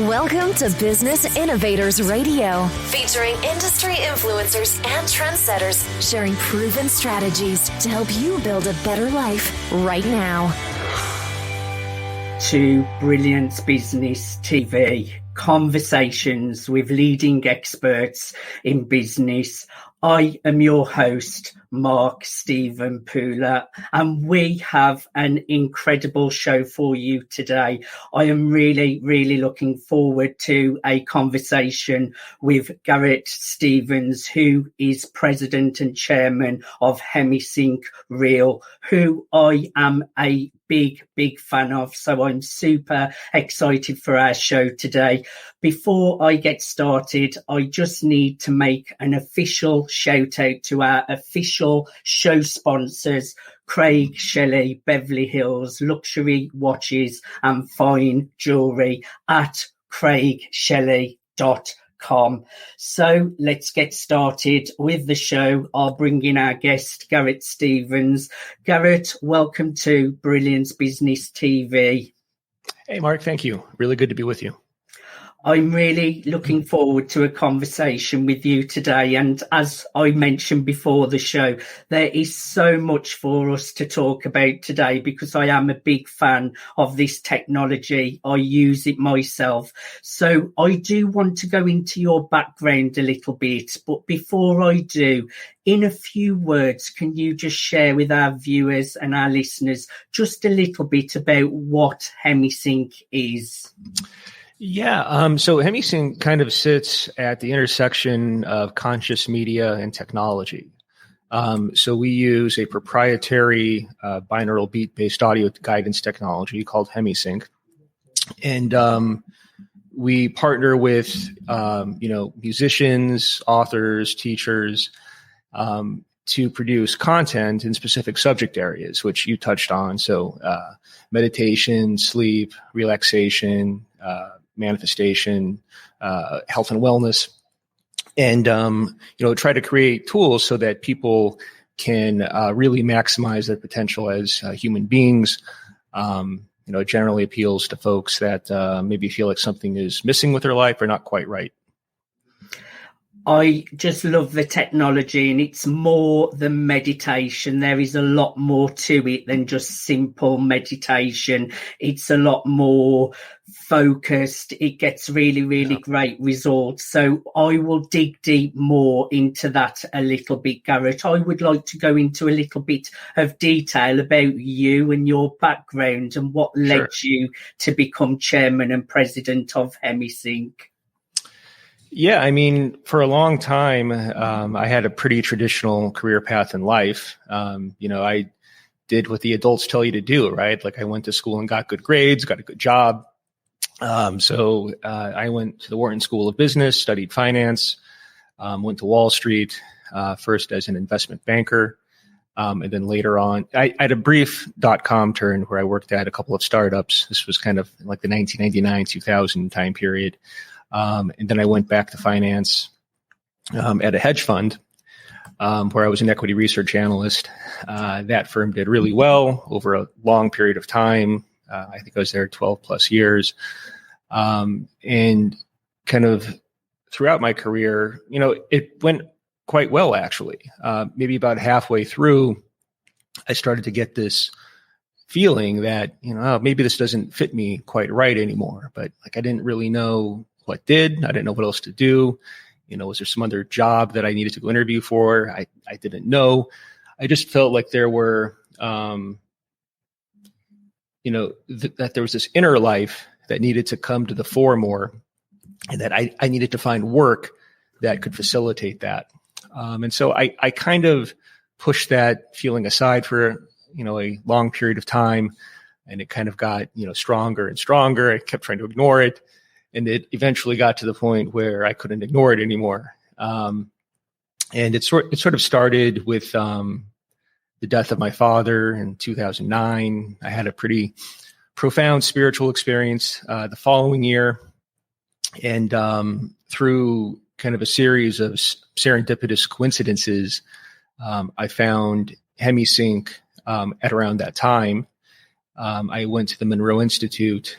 Welcome to Business Innovators Radio, featuring industry influencers and trendsetters sharing proven strategies to help you build a better life right now. To Brilliance Business TV, conversations with leading experts in business. I am your host, Mark Stephen Pooler, and we have an incredible show for you today. I am really looking forward to a conversation with Garrett Stevens, who is president and chairman of Hemi-Sync Reel, who I am a big fan of. So I'm super excited for our show today. Before I get started, I just need to make an official shout out to our official show sponsors, Craig Shelley, Beverly Hills Luxury Watches and Fine Jewelry at craigshelley.com. So let's get started with the show. I'll bring in our guest, Garrett Stevens. Garrett, welcome to Brilliance Business TV. Hey, Mark, thank you. Really good to be with you. I'm really looking forward to a conversation with you today. And as I mentioned before the show, there is so much for us to talk about today because I am a big fan of this technology. I use it myself. So I do want to go into your background a little bit. But before I do, in a few words, can you just share with our viewers and our listeners just a little bit about what Hemi-Sync is? Yeah, so Hemi-Sync kind of sits at the intersection of conscious media and technology. So we use a proprietary binaural beat-based audio guidance technology called Hemi-Sync. And we partner with, musicians, authors, teachers, to produce content in specific subject areas, which you touched on. So meditation, sleep, relaxation, manifestation, health and wellness, and try to create tools so that people can really maximize their potential as human beings. It generally appeals to folks that maybe feel like something is missing with their life or not quite right. I just love the technology, and it's more than meditation. There is a lot more to it than just simple meditation. It's a lot more focused. It gets really great results. So I will dig deep more into that a little bit, Garrett. I would like to go into a little bit of detail about you and your background and what led you to become chairman and president of Hemi-Sync. Yeah, I mean, for a long time, I had a pretty traditional career path in life. I did what the adults tell you to do, right? Like I went to school and got good grades, got a good job. So I went to the Wharton School of Business, studied finance, went to Wall Street, first as an investment banker. And then later on, I had a brief .com turn where I worked at a couple of startups. This was kind of like the 1999-2000 time period. And then I went back to finance at a hedge fund where I was an equity research analyst. That firm did really well over a long period of time. I think I was there 12 plus years. And kind of throughout my career, it went quite well, actually. Maybe about halfway through, I started to get this feeling that, maybe this doesn't fit me quite right anymore. But I didn't really know what did. I didn't know what else to do. Was there some other job that I needed to go interview for? I didn't know. I just felt like there were, that there was this inner life that needed to come to the fore more, and that I needed to find work that could facilitate that. And so I kind of pushed that feeling aside for, a long period of time, and it kind of got, stronger and stronger. I kept trying to ignore it. And it eventually got to the point where I couldn't ignore it anymore. And it sort of started with the death of my father in 2009. I had a pretty profound spiritual experience the following year. And through kind of a series of serendipitous coincidences, I found Hemi-Sync at around that time. I went to the Monroe Institute,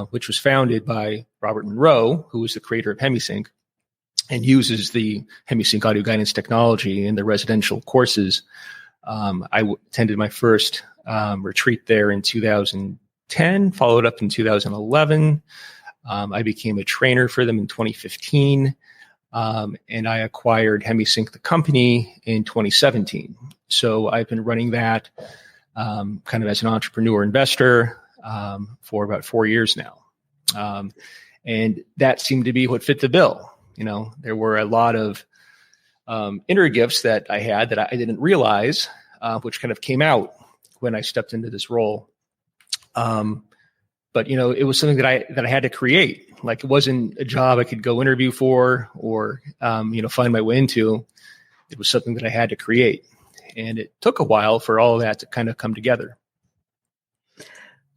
which was founded by Robert Monroe, who was the creator of Hemi-Sync, and uses the Hemi-Sync audio guidance technology in the residential courses. I attended my first retreat there in 2010, followed up in 2011. I became a trainer for them in 2015, and I acquired Hemi-Sync, the company, in 2017. So I've been running that kind of as an entrepreneur investor for about 4 years now. And that seemed to be what fit the bill. There were a lot of inner gifts that I had that I didn't realize, which kind of came out when I stepped into this role. But it was something that I had to create. Like, it wasn't a job I could go interview for or find my way into. It was something that I had to create, and it took a while for all of that to kind of come together.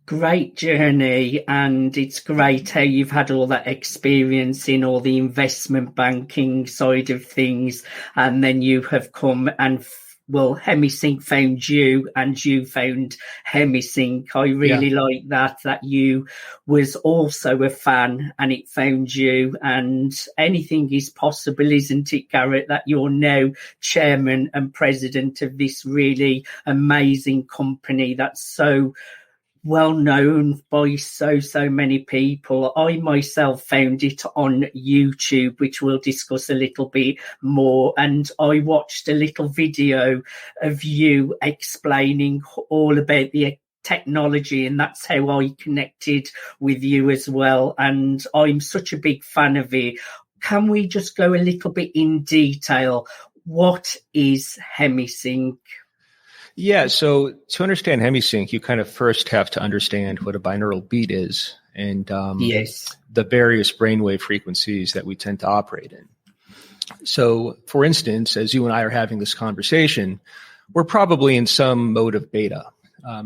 Great journey, and it's great how you've had all that experience in all the investment banking side of things, and then you have come and Hemi-Sync found you and you found Hemi-Sync. I really like that you was also a fan and it found you, and anything is possible, isn't it, Garrett, that you're now chairman and president of this really amazing company that's so well known by so many people. I myself found it on YouTube, which we'll discuss a little bit more, and I watched a little video of you explaining all about the technology, and that's how I connected with you as well, and I'm such a big fan of it. Can we just go a little bit in detail? What is Hemi-Sync? Yeah, so to understand Hemi-Sync, you kind of first have to understand what a binaural beat is and the various brainwave frequencies that we tend to operate in. So, for instance, as you and I are having this conversation, we're probably in some mode of beta.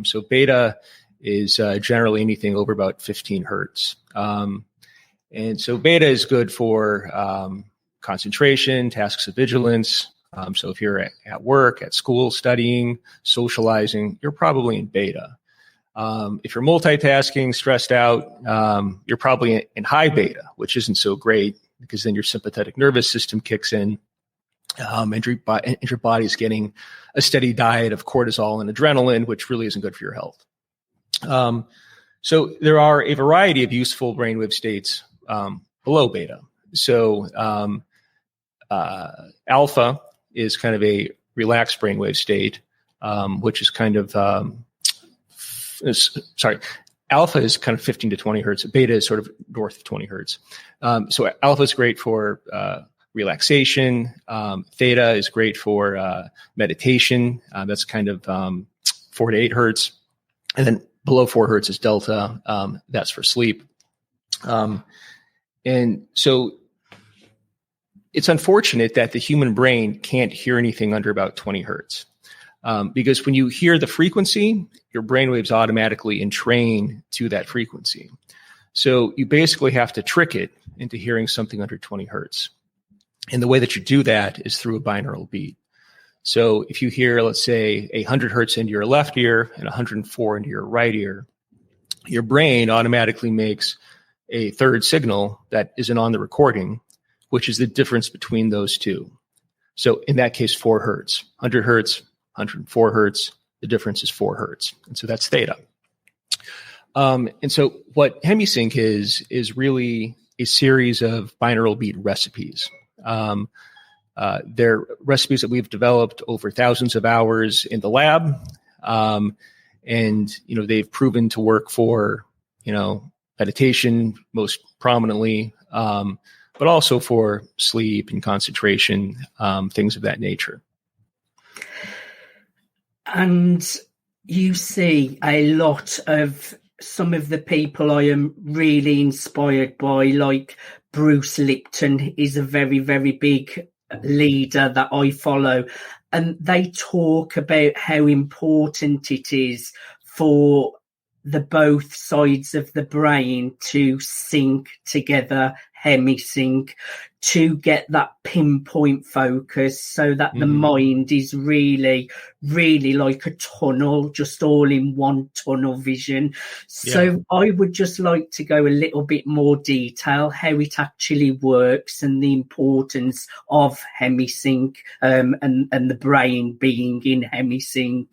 So beta is generally anything over about 15 hertz. And so beta is good for concentration, tasks of vigilance. So if you're at work, at school, studying, socializing, you're probably in beta. If you're multitasking, stressed out, you're probably in high beta, which isn't so great because then your sympathetic nervous system kicks in, and your body's getting a steady diet of cortisol and adrenaline, which really isn't good for your health. So there are a variety of useful brainwave states below beta. So alpha is kind of a relaxed brainwave state, which is kind of, alpha is kind of 15 to 20 hertz. Beta is sort of north of 20 hertz. So alpha is great for relaxation. Theta is great for meditation. That's kind of 4 to 8 hertz. And then below 4 hertz is delta. That's for sleep. And so it's unfortunate that the human brain can't hear anything under about 20 hertz. Because when you hear the frequency, your brainwaves automatically entrain to that frequency. So you basically have to trick it into hearing something under 20 hertz. And the way that you do that is through a binaural beat. So if you hear, let's say, 100 hertz into your left ear and 104 into your right ear, your brain automatically makes a third signal that isn't on the recording, which is the difference between those two. So in that case, 4 hertz, 100 hertz, 104 hertz, the difference is 4 hertz. And so that's theta. And so what Hemi-Sync is really a series of binaural beat recipes. They're recipes that we've developed over thousands of hours in the lab. And, they've proven to work for, meditation most prominently, but also for sleep and concentration, things of that nature. And you see a lot of some of the people I am really inspired by, like Bruce Lipton is a very, very big leader that I follow. And they talk about how important it is for the both sides of the brain to sync together, Hemi-Sync, to get that pinpoint focus so that the mind is really, really like a tunnel, just all in one tunnel vision. So I would just like to go a little bit more detail how it actually works and the importance of Hemi-Sync and the brain being in Hemi-Sync.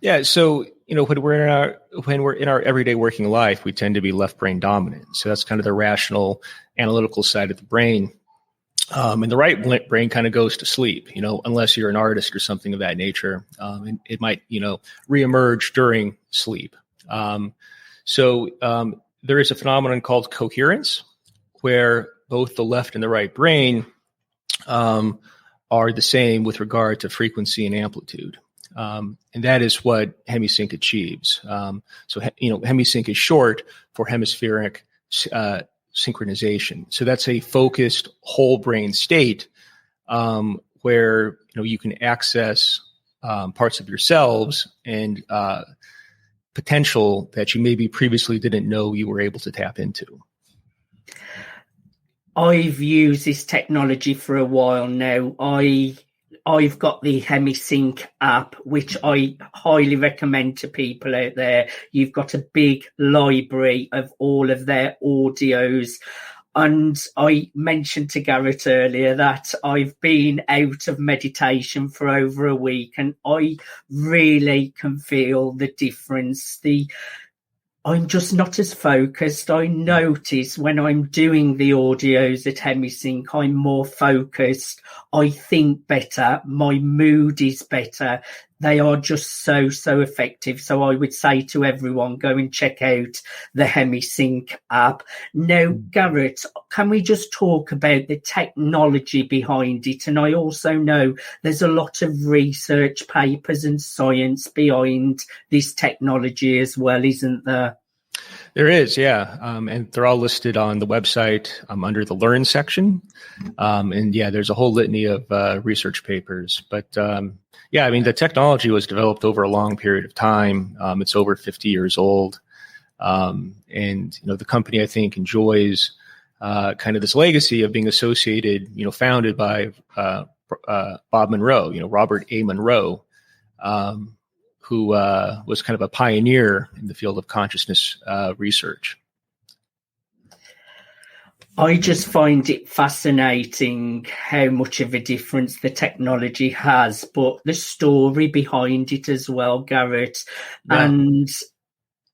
Yeah. So, when we're in our everyday working life, we tend to be left brain dominant. So that's kind of the rational, analytical side of the brain. And the right brain kind of goes to sleep, unless you're an artist or something of that nature. And it might, reemerge during sleep. So there is a phenomenon called coherence, where both the left and the right brain are the same with regard to frequency and amplitude. And that is what Hemi-Sync achieves. So Hemi-Sync is short for hemispheric synchronization. So that's a focused whole brain state where you can access parts of yourselves and potential that you maybe previously didn't know you were able to tap into. I've used this technology for a while now. I've got the Hemi-Sync app, which I highly recommend to people out there. You've got a big library of all of their audios. And I mentioned to Garrett earlier that I've been out of meditation for over a week, and I really can feel the difference. I'm just not as focused. I notice when I'm doing the audios at Hemi-Sync, I'm more focused. I think better. My mood is better. They are just so effective. So I would say to everyone, go and check out the Hemi-Sync app. Now, Garrett, can we just talk about the technology behind it? And I also know there's a lot of research papers and science behind this technology as well, isn't there? There is, yeah. And they're all listed on the website under the Learn section. And yeah, there's a whole litany of research papers. But the technology was developed over a long period of time. It's over 50 years old. And the company, I think, enjoys kind of this legacy of being associated, founded by Bob Monroe, Robert A. Monroe, who was kind of a pioneer in the field of consciousness research. I just find it fascinating how much of a difference the technology has, but the story behind it as well, Garrett. Yeah. And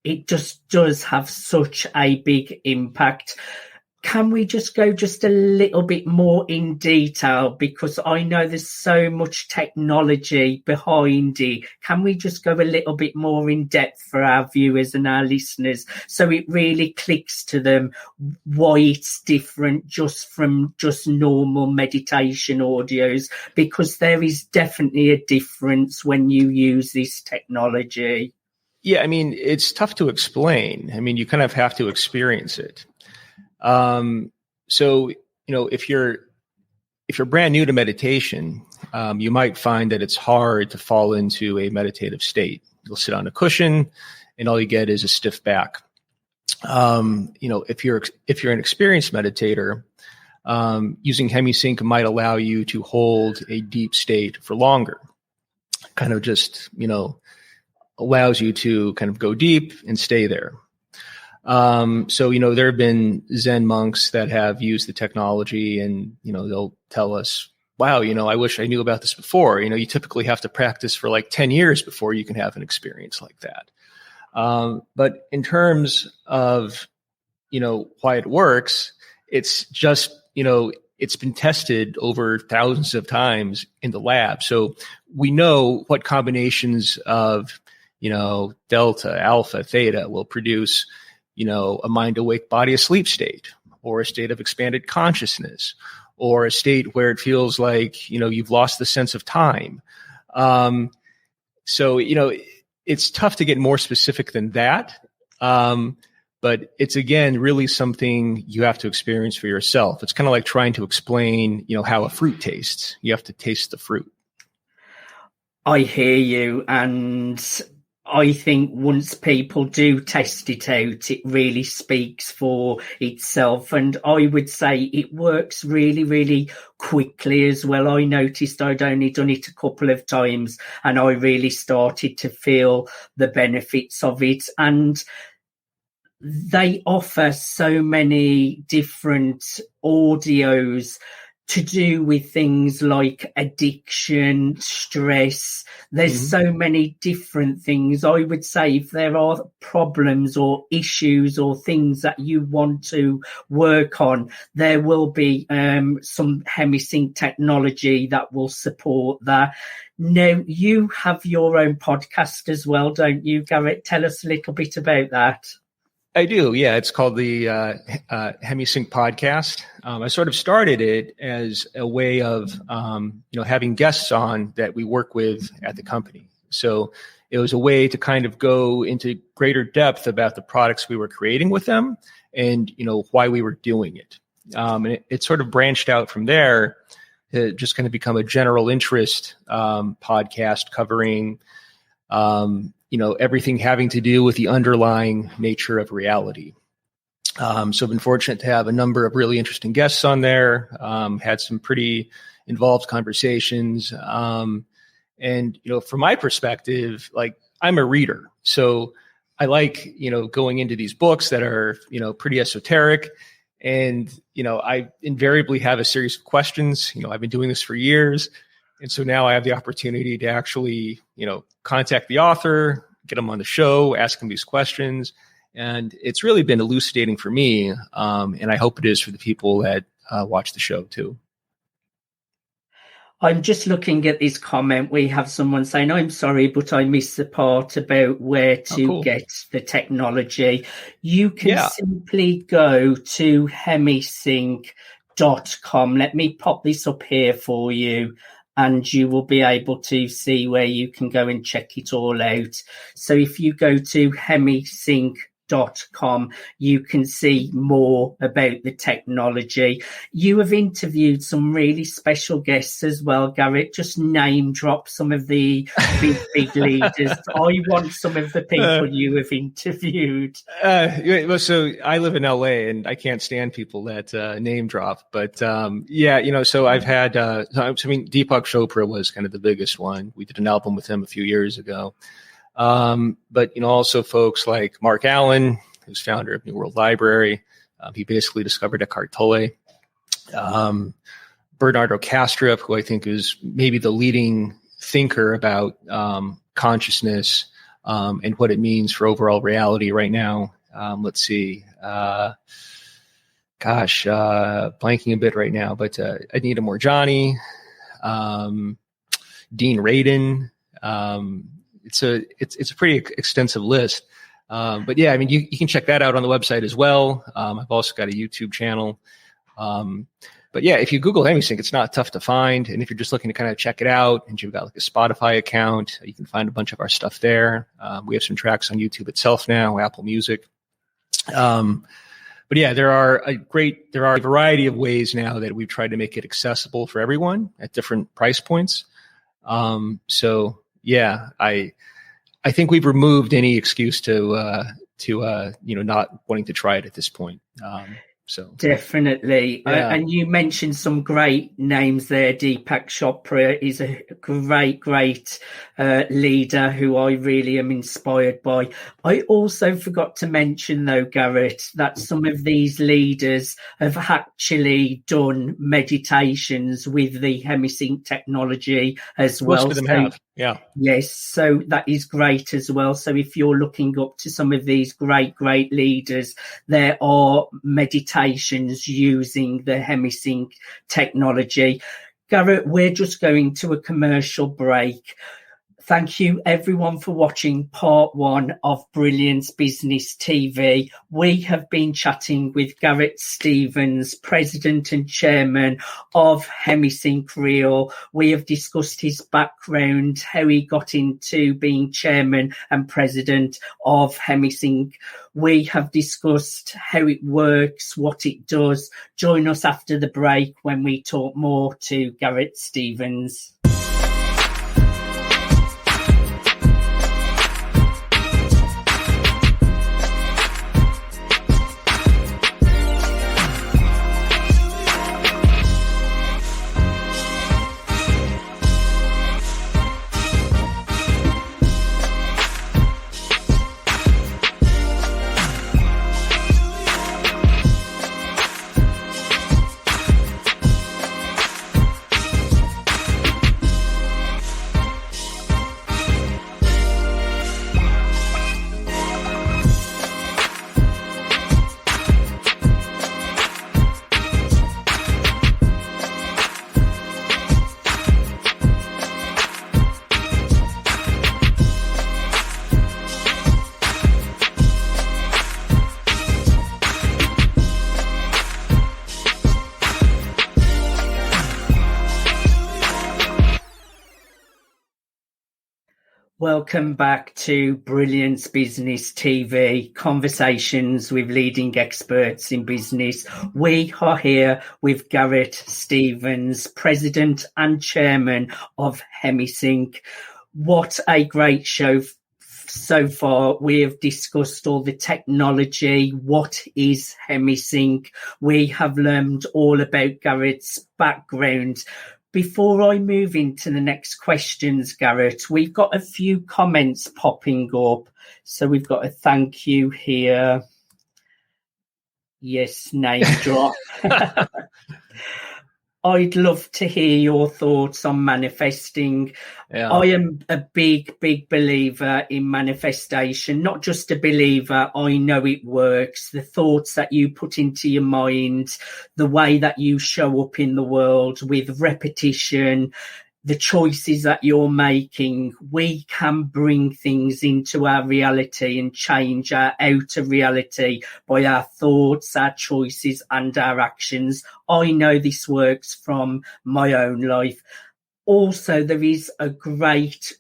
it just does have such a big impact. Can we just go just a little bit more in detail? Because I know there's so much technology behind it. Can we just go a little bit more in depth for our viewers and our listeners so it really clicks to them why it's different just from just normal meditation audios? Because there is definitely a difference when you use this technology. Yeah, it's tough to explain. You kind of have to experience it. So, if you're brand new to meditation, you might find that it's hard to fall into a meditative state. You'll sit on a cushion and all you get is a stiff back. If you're an experienced meditator, using Hemi-Sync might allow you to hold a deep state for longer. Kind of just, allows you to kind of go deep and stay there. So there have been Zen monks that have used the technology and, they'll tell us, wow, I wish I knew about this before. You typically have to practice for like 10 years before you can have an experience like that. But in terms of, why it works, it's just, it's been tested over thousands of times in the lab. So we know what combinations of, delta, alpha, theta will produce a mind awake, body asleep state, or a state of expanded consciousness, or a state where it feels like, you've lost the sense of time. So, it's tough to get more specific than that. But it's, again, really something you have to experience for yourself. It's kind of like trying to explain, how a fruit tastes. You have to taste the fruit. I hear you. And I think once people do test it out, it really speaks for itself. And I would say it works really, really quickly as well. I noticed I'd only done it a couple of times and I really started to feel the benefits of it. And they offer so many different audios to do with things like addiction, stress. There's so many different things. I would say if there are problems or issues or things that you want to work on, there will be some Hemi-Sync technology that will support that. Now, you have your own podcast as well, don't you, Garrett? Tell us a little bit about that. I do. Yeah. It's called the Hemi-Sync podcast. I sort of started it as a way of, having guests on that we work with at the company. So it was a way to kind of go into greater depth about the products we were creating with them and, why we were doing it. And it sort of branched out from there to just kind of become a general interest podcast covering everything having to do with the underlying nature of reality. So I've been fortunate to have a number of really interesting guests on there, had some pretty involved conversations. And, from my perspective, like I'm a reader. So I like, going into these books that are, pretty esoteric. And, I invariably have a series of questions. I've been doing this for years. And so now I have the opportunity to actually, contact the author, get them on the show, ask them these questions. And it's really been elucidating for me. And I hope it is for the people that watch the show too. I'm just looking at this comment. We have someone saying, I'm sorry, but I missed the part about where to get the technology. You can simply go to Hemi-Sync.com. Let me pop this up here for you. And you will be able to see where you can go and check it all out. So if you go to Hemi-Sync.com, you can see more about the technology. You have interviewed some really special guests as well, Garrett. Just name drop some of the big leaders. I want some of the people you have interviewed. So I live in LA and I can't stand people that name drop. But so I've had, Deepak Chopra was kind of the biggest one. We did an album with him a few years ago. But also folks like Mark Allen, who's founder of New World Library. He basically discovered Eckhart Tolle. Bernardo Kastrup, who I think is maybe the leading thinker about consciousness and what it means for overall reality right now. Let's see. Blanking a bit right now, but Anita Moorjani, Dean Radin. It's a pretty extensive list. But yeah, you can check that out on the website as well. I've also got a YouTube channel. But yeah, if you Google Hemi-Sync, it's not tough to find. And if you're just looking to kind of check it out and you've got like a Spotify account, you can find a bunch of our stuff there. We have some tracks on YouTube itself now, Apple Music. But yeah, there are a variety of ways now that we've tried to make it accessible for everyone at different price points. So yeah, I think we've removed any excuse to not wanting to try it at this point. So definitely. Yeah. And you mentioned some great names there. Deepak Chopra is a great leader who I really am inspired by. I also forgot to mention, though, Garrett, that some of these leaders have actually done meditations with the Hemi-Sync technology as well. Most of them have. Yeah. Yes. So that is great as well. So if you're looking up to some of these great leaders, there are meditations using the Hemi-Sync technology. Garrett, we're just going to a commercial break. Thank you, everyone, for watching part 1 of Brilliance Business TV. We have been chatting with Garrett Stevens, President and Chairman of Hemi-Sync Real. We have discussed his background, how he got into being Chairman and President of Hemi-Sync. We have discussed how it works, what it does. Join us after the break when we talk more to Garrett Stevens. Welcome back to Brilliance Business TV, conversations with leading experts in business. We are here with Garrett Stevens, President and Chairman of Hemi-Sync. What a great show so far. We have discussed all the technology. What is Hemi-Sync? We have learned all about Garrett's background. Before I move into the next questions, Garrett, we've got a few comments popping up. So we've got a thank you here. Yes, name drop. I'd love to hear your thoughts on manifesting. Yeah. I am a big believer in manifestation. Not just a believer, I know it works. The thoughts that you put into your mind, the way that you show up in the world with repetition, the choices that you're making, we can bring things into our reality and change our outer reality by our thoughts, our choices, and our actions. I know this works from my own life. Also, there is a great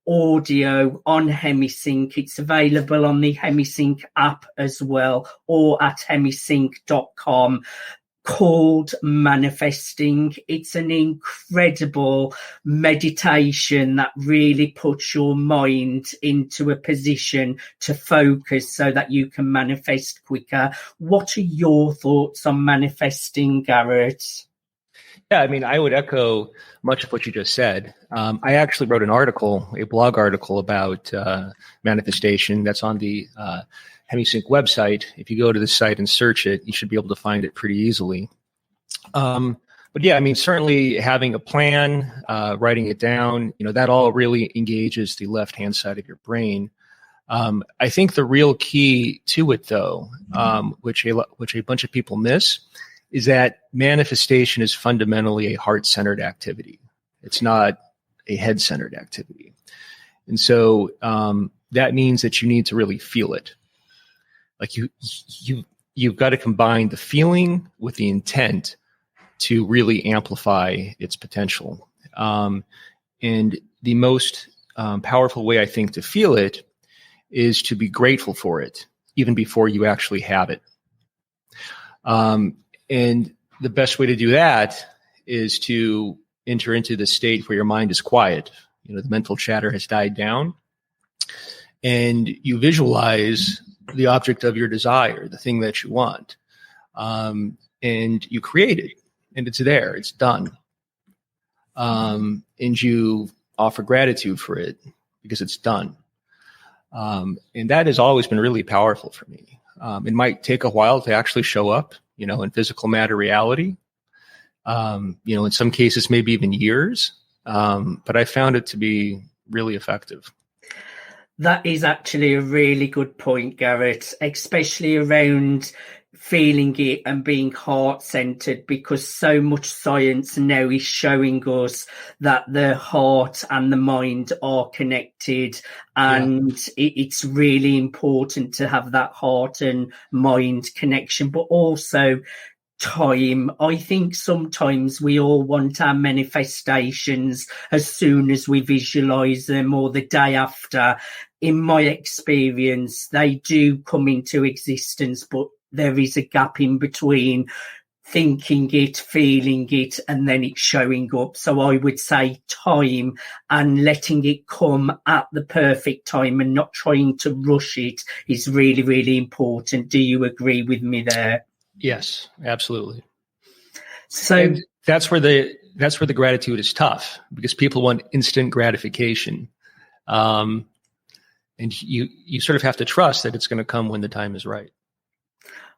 audio on Hemi-Sync. It's available on the Hemi-Sync app as well, or at hemisync.com. called Manifesting. It's an incredible meditation that really puts your mind into a position to focus so that you can manifest quicker. What are your thoughts on manifesting, Garrett? Yeah, I mean, I would echo much of what you just said. I actually wrote a blog article about manifestation that's on the Hemi-Sync website. If you go to the site and search it, you should be able to find it pretty easily. But yeah, I mean, certainly having a plan, writing it down, that all really engages the left-hand side of your brain. I think the real key to it, though, which a bunch of people miss, is that manifestation is fundamentally a heart-centered activity. It's not a head-centered activity. And so that means that you need to really feel it. Like you've got to combine the feeling with the intent to really amplify its potential. And the most powerful way, I think, to feel it is to be grateful for it, even before you actually have it. And the best way to do that is to enter into the state where your mind is quiet. The mental chatter has died down, and you visualize the object of your desire, the thing that you want, and you create it, and it's there, it's done, and you offer gratitude for it because it's done, and that has always been really powerful for me. It might take a while to actually show up, in physical matter reality. In some cases, maybe even years, but I found it to be really effective. That is actually a really good point, Garrett, especially around feeling it and being heart-centered, because so much science now is showing us that the heart and the mind are connected, and it's really important to have that heart and mind connection, but also time. I think sometimes we all want our manifestations as soon as we visualize them or the day after. In my experience, they do come into existence, but there is a gap in between thinking it, feeling it, and then it showing up. So I would say time and letting it come at the perfect time and not trying to rush it is really, really important. Do you agree with me there? Yes, absolutely. So and that's where the gratitude is tough, because people want instant gratification. And you sort of have to trust that it's going to come when the time is right.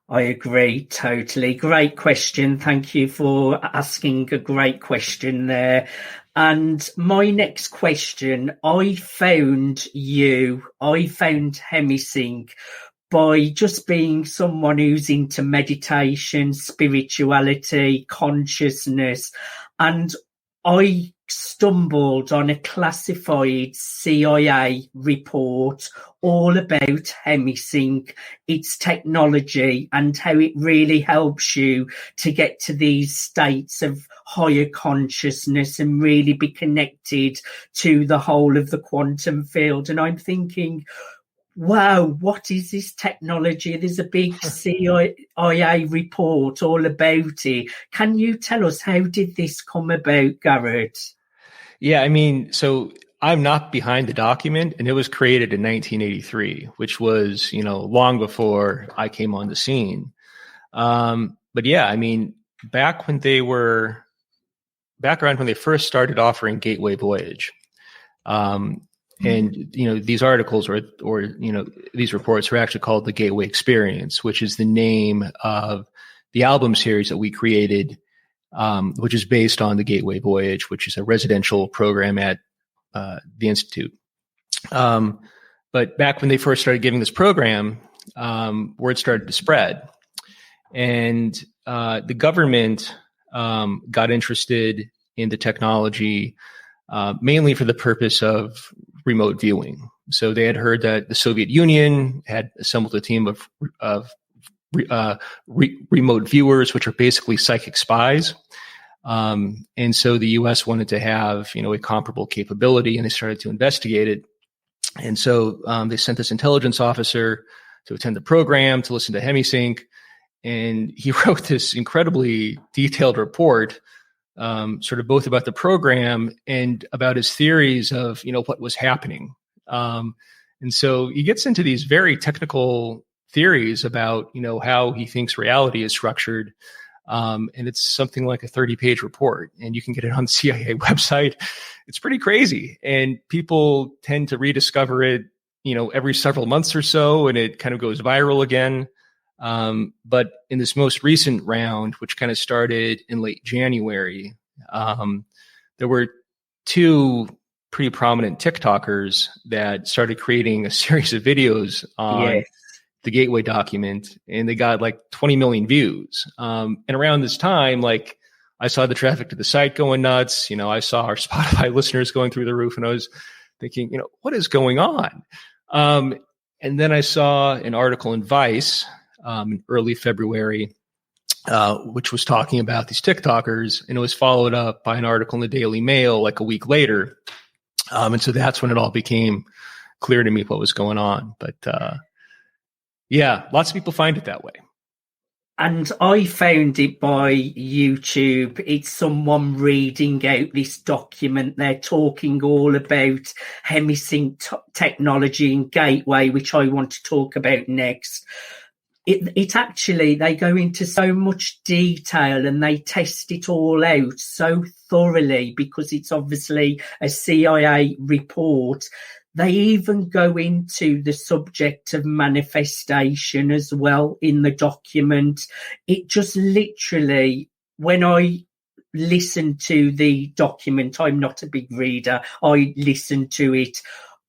I agree totally. Great question. Thank you for asking a great question there. And my next question, I found Hemi-Sync by just being someone who's into meditation, spirituality, consciousness. And I stumbled on a classified CIA report all about Hemi-Sync, its technology, and how it really helps you to get to these states of higher consciousness and really be connected to the whole of the quantum field. And I'm thinking, wow, what is this technology? There's a big CIA report all about it. Can you tell us, how did this come about, Garrett? Yeah, I mean, so I'm not behind the document, and it was created in 1983, which was, long before I came on the scene. But yeah, I mean, back around when they first started offering Gateway Voyage, and these articles or these reports were actually called the Gateway Experience, which is the name of the album series that we created, which is based on the Gateway Voyage, which is a residential program at the Institute. But back when they first started giving this program, word started to spread, and the government got interested in the technology mainly for the purpose of remote viewing. So they had heard that the Soviet Union had assembled a team of remote viewers, which are basically psychic spies. And so the U.S. wanted to have, a comparable capability, and they started to investigate it. And so they sent this intelligence officer to attend the program, to listen to Hemi-Sync, and he wrote this incredibly detailed report, sort of both about the program and about his theories of, what was happening. And so he gets into these very technical theories about, how he thinks reality is structured. And it's something like a 30-page report, and you can get it on the CIA website. It's pretty crazy. And people tend to rediscover it, every several months or so, and it kind of goes viral again. But in this most recent round, which kind of started in late January, there were two pretty prominent TikTokers that started creating a series of videos on the Gateway document, and they got like 20 million views. And around this time, I saw the traffic to the site going nuts. I saw our Spotify listeners going through the roof, and I was thinking, what is going on? And then I saw an article in Vice in early February, which was talking about these TikTokers, and it was followed up by an article in the Daily Mail like a week later. And so that's when it all became clear to me what was going on. But yeah, lots of people find it that way. And I found it by YouTube. It's someone reading out this document. They're talking all about Hemi-Sync technology and Gateway, which I want to talk about next. It actually, they go into so much detail and they test it all out so thoroughly, because it's obviously a CIA report. They even go into the subject of manifestation as well in the document. It just literally, when I listened to the document, I'm not a big reader, I listened to it,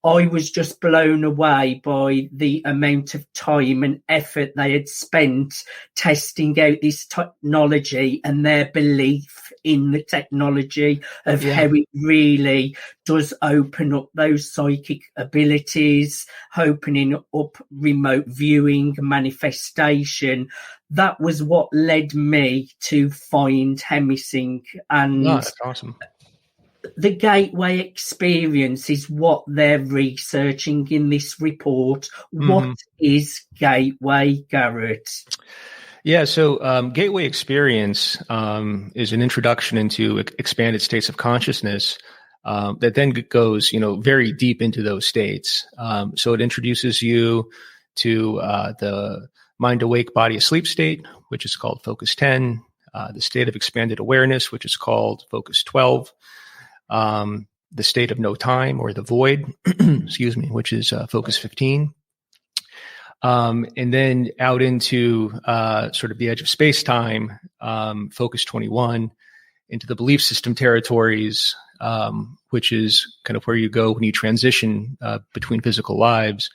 I was just blown away by the amount of time and effort they had spent testing out this technology and their belief in the technology of how it really does open up those psychic abilities, opening up remote viewing, manifestation. That was what led me to find Hemi-Sync. And that's awesome. The Gateway Experience is what they're researching in this report. Mm-hmm. What is Gateway, Garrett? Yeah, so Gateway Experience is an introduction into expanded states of consciousness that then goes, very deep into those states. So it introduces you to the mind awake, body asleep state, which is called Focus 10, the state of expanded awareness, which is called Focus 12. The state of no time, or the void, excuse me, which is Focus 15. And then out into sort of the edge of space-time, Focus 21, into the belief system territories, which is kind of where you go when you transition between physical lives.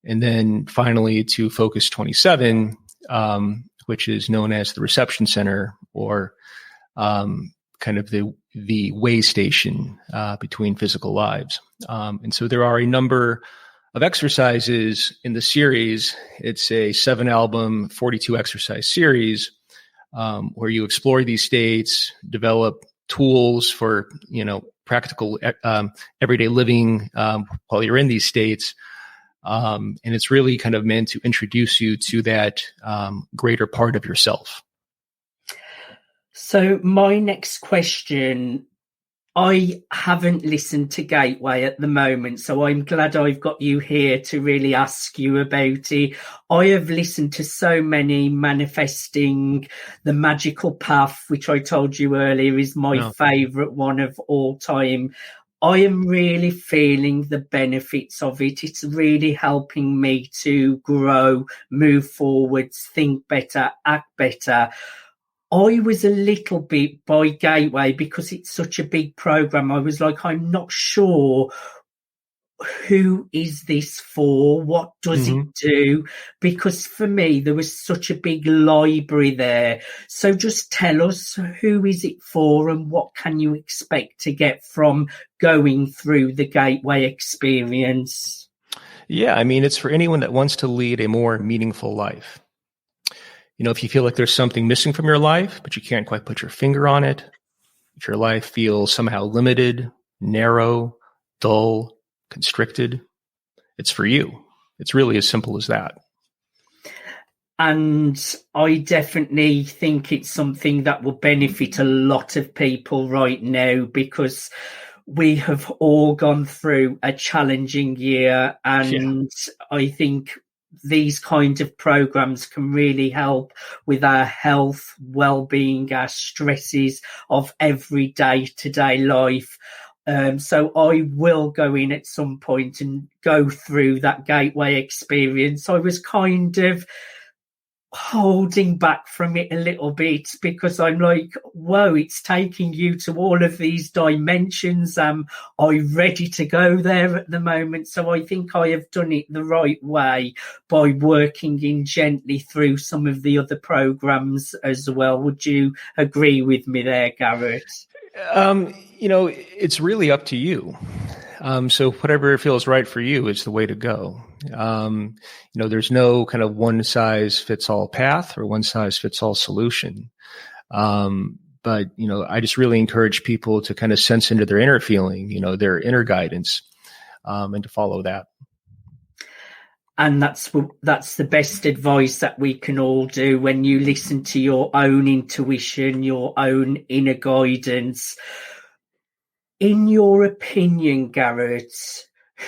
And then finally to Focus 27, which is known as the reception center, or kind of the the way station between physical lives. And so there are a number of exercises in the series. It's a 7-album, 42 exercise series where you explore these states, develop tools for, practical everyday living while you're in these states. And it's really kind of meant to introduce you to that greater part of yourself. So my next question, I haven't listened to Gateway at the moment, so I'm glad I've got you here to really ask you about it. I have listened to so many manifesting the magical path, which I told you earlier is my favorite one of all time. I am really feeling the benefits of it. It's really helping me to grow, move forwards, think better, act better. I was a little bit by Gateway because it's such a big program. I was like, I'm not sure who is this for? What does it do? Because for me, there was such a big library there. So just tell us, who is it for and what can you expect to get from going through the Gateway experience? Yeah, I mean, it's for anyone that wants to lead a more meaningful life. If you feel like there's something missing from your life, but you can't quite put your finger on it, if your life feels somehow limited, narrow, dull, constricted, it's for you. It's really as simple as that. And I definitely think it's something that will benefit a lot of people right now, because we have all gone through a challenging year, and I think these kind of programs can really help with our health, well-being, our stresses of every day-to-day life. So I will go in at some point and go through that Gateway experience. I was kind of holding back from it a little bit because I'm like, whoa, it's taking you to all of these dimensions. I'm ready to go there at the moment. So I think I have done it the right way by working in gently through some of the other programs as well. Would you agree with me there, Garrett? It's really up to you. So whatever feels right for you is the way to go. There's no kind of one size fits all path or one size fits all solution. But I just really encourage people to kind of sense into their inner feeling, their inner guidance, and to follow that. And that's the best advice that we can all do when you listen to your own intuition, your own inner guidance. In your opinion, Garrett,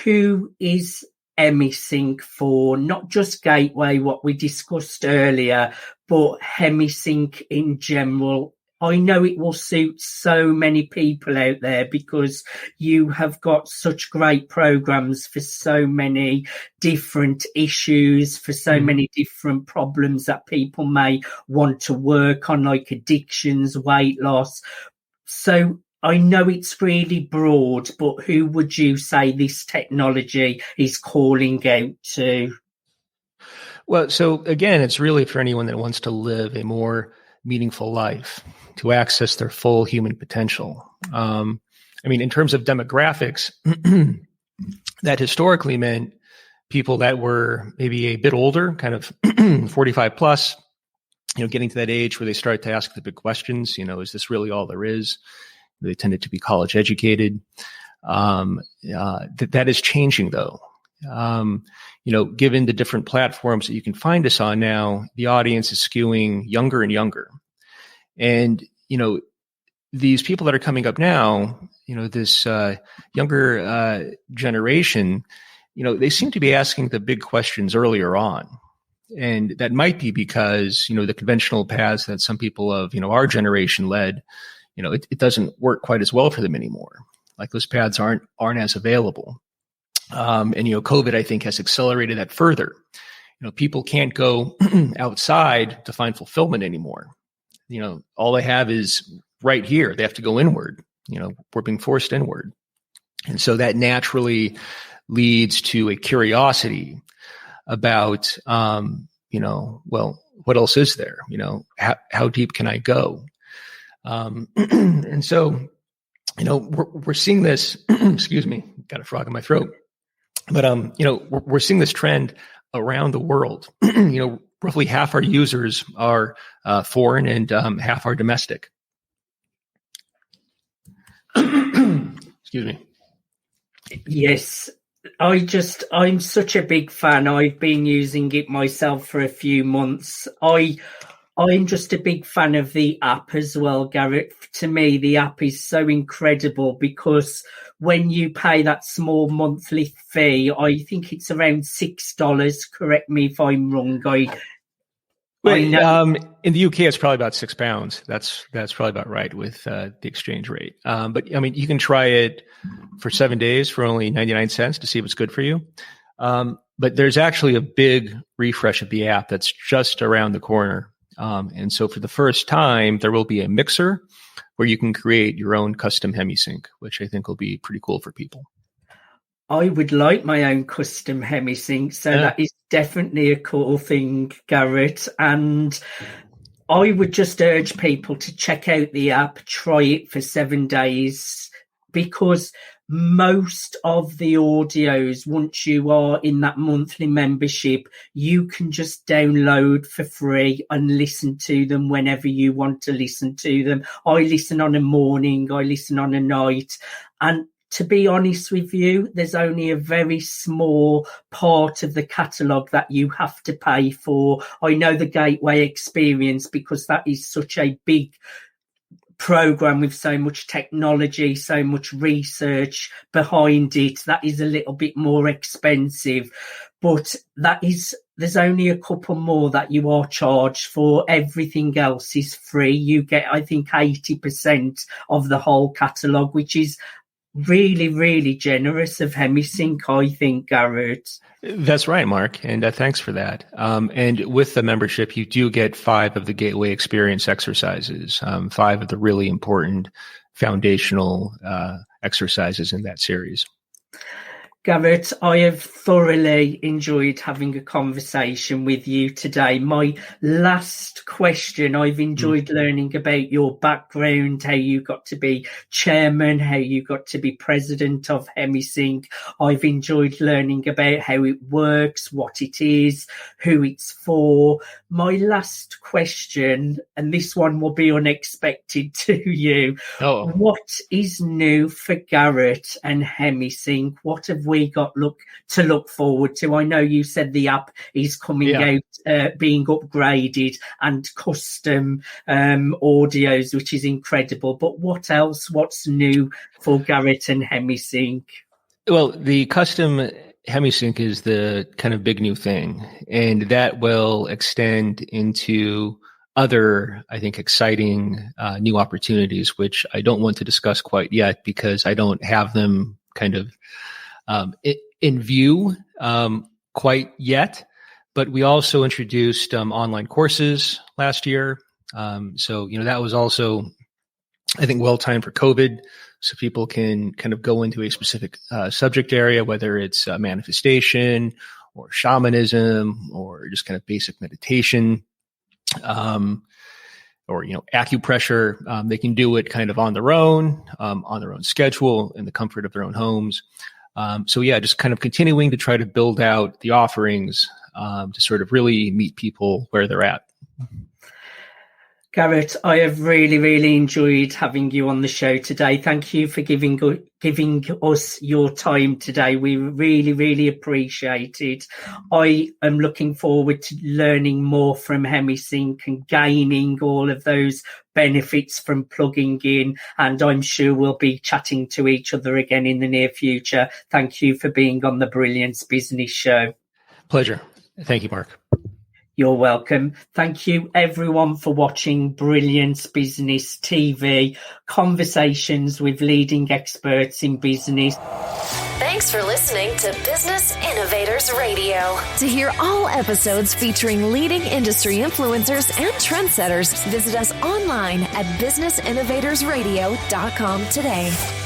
who is Hemi-Sync for? Not just Gateway, what we discussed earlier, but Hemi-Sync in general. I know it will suit so many people out there because you have got such great programs for so many different issues, for so many different problems that people may want to work on, like addictions, weight loss. So I know it's really broad, but who would you say this technology is calling out to? Well, so again, it's really for anyone that wants to live a more meaningful life, to access their full human potential. In terms of demographics, that historically meant people that were maybe a bit older, kind of 45 plus, getting to that age where they start to ask the big questions, is this really all there is? They tended to be college educated. That is changing though. Given the different platforms that you can find us on now, the audience is skewing younger and younger. And, these people that are coming up now, this younger generation, they seem to be asking the big questions earlier on. And that might be because, the conventional paths that some people of, our generation led, it doesn't work quite as well for them anymore. Like those paths aren't as available. And COVID, I think, has accelerated that further. People can't go outside to find fulfillment anymore. All they have is right here. They have to go inward. We're being forced inward. And so that naturally leads to a curiosity about, well, what else is there? How deep can I go? And so we're seeing this, excuse me, got a frog in my throat, but, we're seeing this trend around the world. Roughly half our users are foreign and half are domestic. Excuse me. Yes, I'm such a big fan. I've been using it myself for a few months. I'm just a big fan of the app as well, Garrett. To me, the app is so incredible because when you pay that small monthly fee, I think it's around $6. Correct me if I'm wrong. In the UK, it's probably about £6. That's probably about right with the exchange rate. But I mean, you can try it for 7 days for only 99 cents to see if it's good for you. But there's actually a big refresh of the app that's just around the corner. And so for the first time, there will be a mixer where you can create your own custom Hemi-Sync, which I think will be pretty cool for people. I would like my own custom Hemi-Sync, so that is definitely a cool thing, Garrett. And I would just urge people to check out the app, try it for 7 days, because most of the audios, once you are in that monthly membership, you can just download for free and listen to them whenever you want to listen to them. I listen on a morning, I listen on a night, and to be honest with you, there's only a very small part of the catalogue that you have to pay for. I know the Gateway experience because that is such a big program with so much technology, so much research behind it. That is a little bit more expensive, but there's only a couple more that you are charged for. Everything else is free. You get, I think, 80% of the whole catalogue, which is really, really generous of Hemi-Sync, I think, Garrett. That's right, Mark. And thanks for that. And with the membership, you do get 5 of the Gateway Experience exercises, 5 of the really important foundational exercises in that series. Garrett, I have thoroughly enjoyed having a conversation with you today. My last question, I've enjoyed learning about your background, how you got to be chairman, how you got to be president of Hemi-Sync. I've enjoyed learning about how it works, what it is, who it's for. My last question, and this one will be unexpected to you. Oh. What is new for Garrett and Hemi-Sync? What have we got to look forward to? I know you said the app is coming out, being upgraded, and custom audios, which is incredible. But what else? What's new for Garrett and Hemi-Sync? Well, the custom Hemi-Sync is the kind of big new thing, and that will extend into other, I think, exciting new opportunities, which I don't want to discuss quite yet because I don't have them kind of in view quite yet. But we also introduced online courses last year. So, that was also, I think, well timed for COVID. So people can kind of go into a specific subject area, whether it's manifestation or shamanism or just kind of basic meditation, or, acupressure. They can do it kind of on their own schedule, in the comfort of their own homes. So just kind of continuing to try to build out the offerings to sort of really meet people where they're at. Garrett, I have really, really enjoyed having you on the show today. Thank you for giving us your time today. We really, really appreciate it. I am looking forward to learning more from Hemi-Sync and gaining all of those benefits from plugging in. And I'm sure we'll be chatting to each other again in the near future. Thank you for being on the Brilliance Business Show. Pleasure. Thank you, Mark. You're welcome. Thank you, everyone, for watching Brilliance Business TV, conversations with leading experts in business. Thanks for listening to Business Innovators Radio. To hear all episodes featuring leading industry influencers and trendsetters, visit us online at businessinnovatorsradio.com today.